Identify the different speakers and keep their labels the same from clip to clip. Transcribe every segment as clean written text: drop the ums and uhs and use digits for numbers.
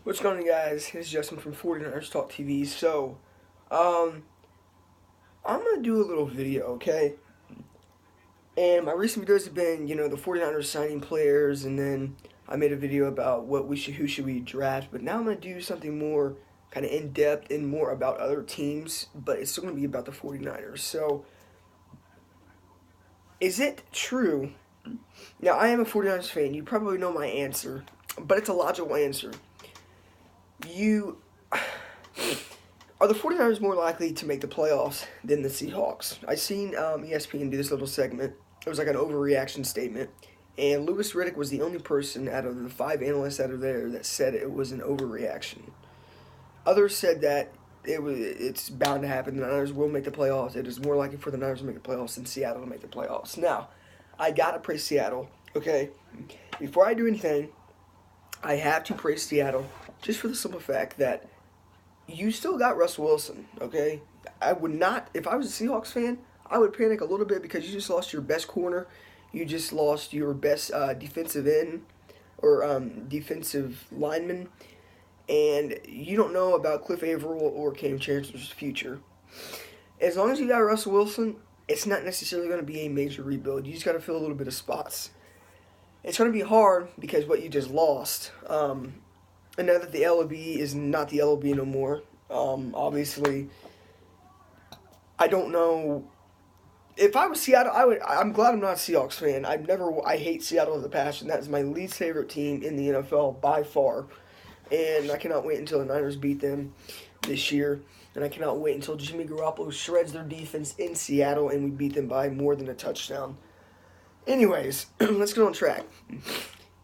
Speaker 1: What's going on, guys? This is Justin from 49ers Talk TV. Um, I'm going to do a little video, okay? And my recent videos have been, the 49ers signing players, and then I made a video about who should we draft. But now I'm going to do something more kind of in-depth and more about other teams, but it's still going to be about the 49ers. So, is it true? Now, I am a 49ers fan. You probably know my answer, but it's a logical answer. You Are the 49ers more likely to make the playoffs than the Seahawks? I seen ESPN do this little segment. It was like an overreaction statement. And Louis Riddick was the only person out of the 5 analysts out of there that said it was an overreaction. Others said that it's bound to happen. The Niners will make the playoffs. It is more likely for the Niners to make the playoffs than Seattle to make the playoffs. Now, I got to praise Seattle, okay? Before I do anything, I have to praise Seattle just for the simple fact that you still got Russell Wilson, okay? I would not, if I was a Seahawks fan, I would panic a little bit because you just lost your best corner. You just lost your best defensive end or defensive lineman. And you don't know about Cliff Averill or Cam Chancellor's future. As long as you got Russell Wilson, it's not necessarily going to be a major rebuild. You just got to fill a little bit of spots. It's going to be hard because what you just lost. I know that the LOB is not the LOB no more. Obviously, I don't know. If I was Seattle, I'm glad I'm not a Seahawks fan. I hate Seattle with a passion. That is my least favorite team in the NFL by far. And I cannot wait until the Niners beat them this year. And I cannot wait until Jimmy Garoppolo shreds their defense in Seattle and we beat them by more than a touchdown. Anyways, let's get on track.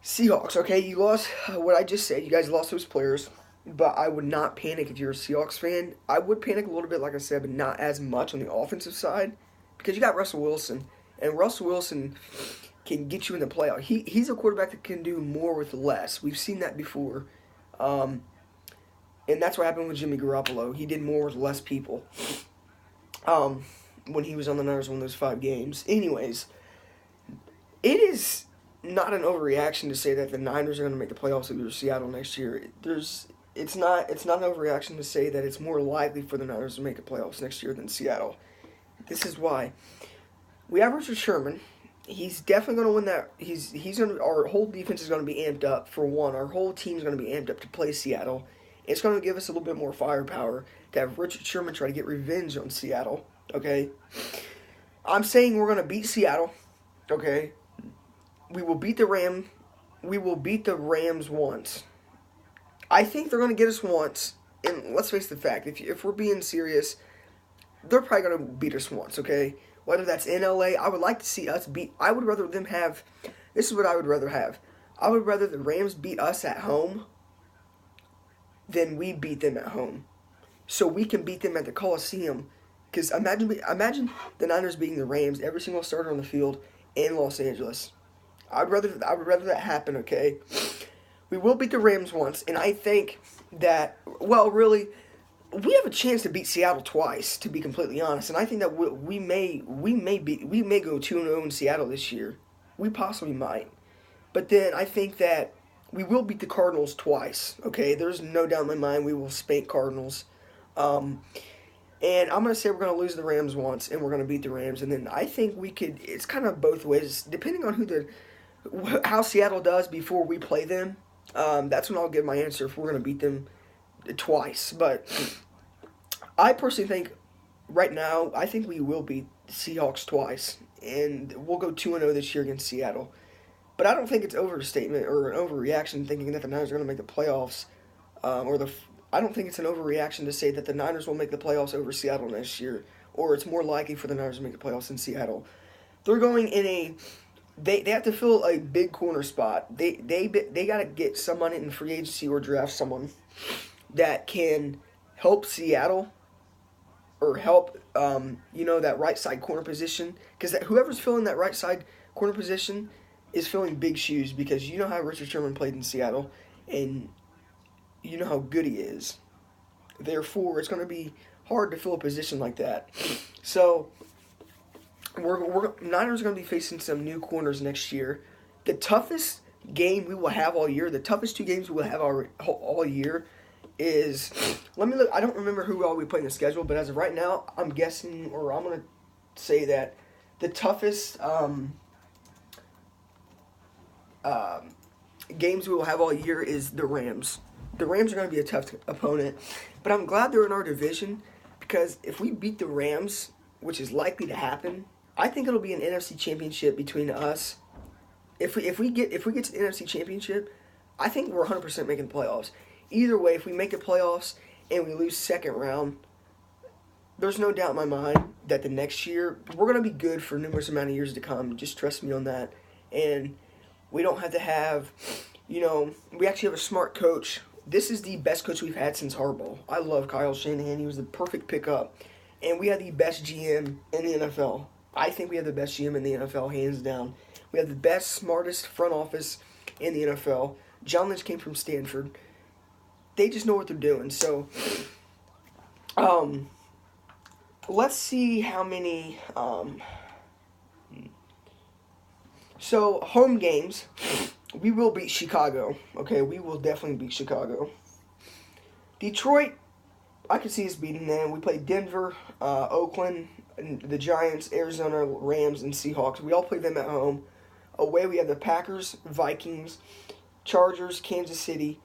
Speaker 1: Seahawks, okay, you lost what I just said. You guys lost those players, but I would not panic if you're a Seahawks fan. I would panic a little bit, like I said, but not as much on the offensive side because you got Russell Wilson, and Russell Wilson can get you in the playoff. He's a quarterback that can do more with less. We've seen that before, and that's what happened with Jimmy Garoppolo. He did more with less people when he was on the Niners won those 5 games. Anyways, it is not an overreaction to say that the Niners are going to make the playoffs over Seattle next year. It's not an overreaction to say that it's more likely for the Niners to make the playoffs next year than Seattle. This is why. We have Richard Sherman. He's definitely going to win that. He's going to. Our whole defense is going to be amped up. For one, our whole team is going to be amped up to play Seattle. It's going to give us a little bit more firepower to have Richard Sherman try to get revenge on Seattle. Okay, I'm saying we're going to beat Seattle. Okay. We will beat the Rams once. I think they're going to get us once. And let's face the fact, if we're being serious, they're probably going to beat us once, okay? Whether that's in LA, I would like to see us beat. I would rather them have. This is what I would rather have. I would rather the Rams beat us at home than we beat them at home. So we can beat them at the Coliseum. Because imagine the Niners beating the Rams, every single starter on the field in Los Angeles. I would rather that happen, okay? We will beat the Rams once, and I think that, well, really, we have a chance to beat Seattle twice, to be completely honest. And I think that we may go 2-0 in Seattle this year. We possibly might. But then I think that we will beat the Cardinals twice, okay? There's no doubt in my mind we will spank Cardinals. And I'm going to say we're going to lose the Rams once, and we're going to beat the Rams. And then I think we could, it's kind of both ways, depending on how Seattle does before we play them. That's when I'll give my answer if we're going to beat them twice. But I personally think right now, I think we will beat the Seahawks twice. And we'll go 2-0 this year against Seattle. But I don't think it's overstatement or an overreaction thinking that the Niners are going to make the playoffs. I don't think it's an overreaction to say that the Niners will make the playoffs over Seattle next year. Or it's more likely for the Niners to make the playoffs than Seattle. They're going in a... They have to fill a big corner spot. They got to get someone in free agency or draft someone that can help Seattle or help that right side corner position, because whoever's filling that right side corner position is filling big shoes, because you know how Richard Sherman played in Seattle and you know how good he is. Therefore, it's going to be hard to fill a position like that. So Niners are going to be facing some new corners next year. The toughest game we will have all year, the toughest 2 games we will have all year is, let me look, I don't remember who all we play in the schedule, but as of right now, I'm guessing, or I'm going to say that the toughest games we will have all year is the Rams. The Rams are going to be a tough opponent, but I'm glad they're in our division, because if we beat the Rams, which is likely to happen, I think it'll be an NFC Championship between us. If we get to the NFC Championship, I think we're 100% making the playoffs. Either way, if we make the playoffs and we lose second round, there's no doubt in my mind that the next year we're going to be good for a numerous amount of years to come. Just trust me on that. And we don't have to have, we actually have a smart coach. This is the best coach we've had since Harbaugh. I love Kyle Shanahan. He was the perfect pickup. And we have the best GM in the NFL. I think we have the best GM in the NFL, hands down. We have the best, smartest front office in the NFL. John Lynch came from Stanford. They just know what they're doing. So, let's see how many. So, home games, we will beat Chicago. Okay, we will definitely beat Chicago. Detroit, I could see us beating them. We play Denver, Oakland, the Giants, Arizona, Rams, and Seahawks. We all play them at home. Away, we have the Packers, Vikings, Chargers, Kansas City,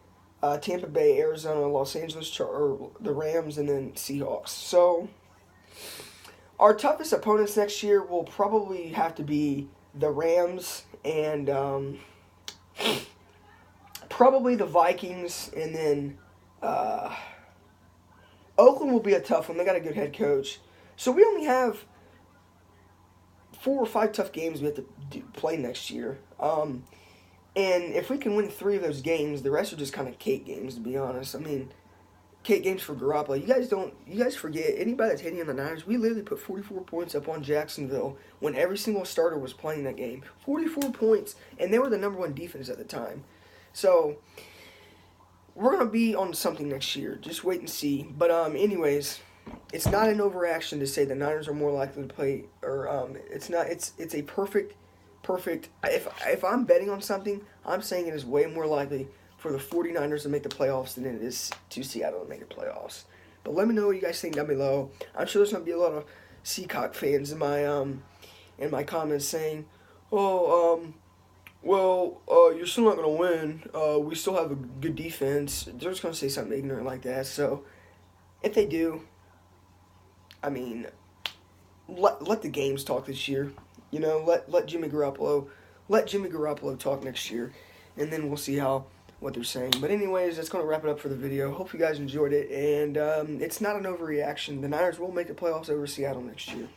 Speaker 1: Tampa Bay, Arizona, Los Angeles, the Rams, and then Seahawks. So, our toughest opponents next year will probably have to be the Rams and probably the Vikings, and then Oakland will be a tough one. They got a good head coach. So we only have 4 or 5 tough games we have to play next year. And if we can win 3 of those games, the rest are just kind of cake games, to be honest. I mean, cake games for Garoppolo. You guys forget, anybody that's hating on the Niners, we literally put 44 points up on Jacksonville when every single starter was playing that game. 44 points, and they were the number 1 defense at the time. So, we're going to be on something next year. Just wait and see. But, anyways, it's not an overreaction to say the Niners are more likely to play, or, it's not, it's a perfect, if I'm betting on something, I'm saying it is way more likely for the 49ers to make the playoffs than it is to Seattle to make the playoffs. But let me know what you guys think down below. I'm sure there's going to be a lot of Seahawks fans in my comments saying, you're still not going to win. We still have a good defense. They're just going to say something ignorant like that. So, if they do, I mean, let the games talk this year. Let Jimmy Garoppolo talk next year, and then we'll see what they're saying. But anyways, that's going to wrap it up for the video. Hope you guys enjoyed it, and it's not an overreaction. The Niners will make the playoffs over Seattle next year.